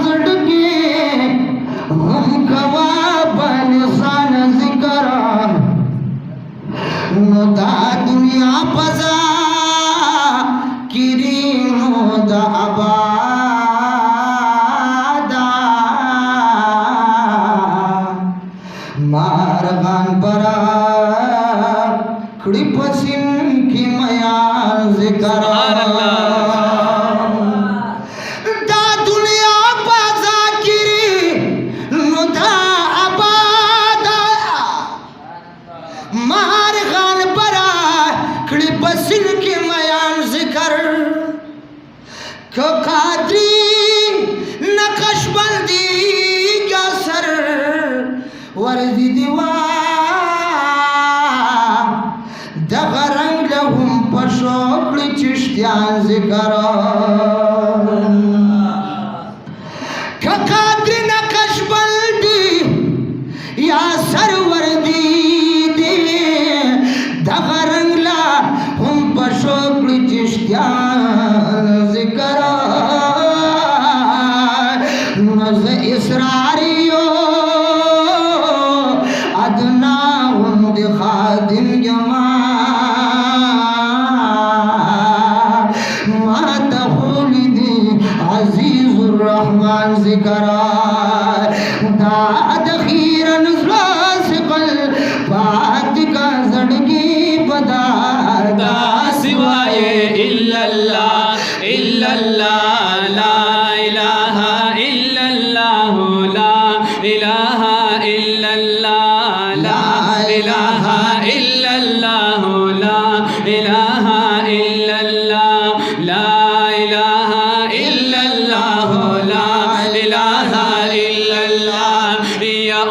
जड़के हम कवा बनिसान जिक्र नुदा दुनिया पजा किरी नुदा आबादा मारगान परा खड़ी पसिन की मया जिक्र कादरी नक्शबंदी का सर वर्दी दीवा दगरंग लहुम पशोकड़ी चिश्तियान जिक्र कादरी नक्शबंदी या सर वर्दी दे दगरंग लहुम पशोकड़ी चिश्तियान इसरारियो अदना उन्द खादिम जमा माता खुलदी अजीजुर रहमान जिक्रा दाद खीरन ज़ासिक़ल बात का ज़ड़गी बदा दा सिवाए इल्लल्लाह इल्लल्लाह ला इलाहा इल्लल्लाह ला इलाहा इल्लल्लाह ला इलाहा इल्लल्लाह ला इलाहा इल्लल्लाह ला इलाहा इल्लल्लाह ला इलाहा इल्लल्लाह या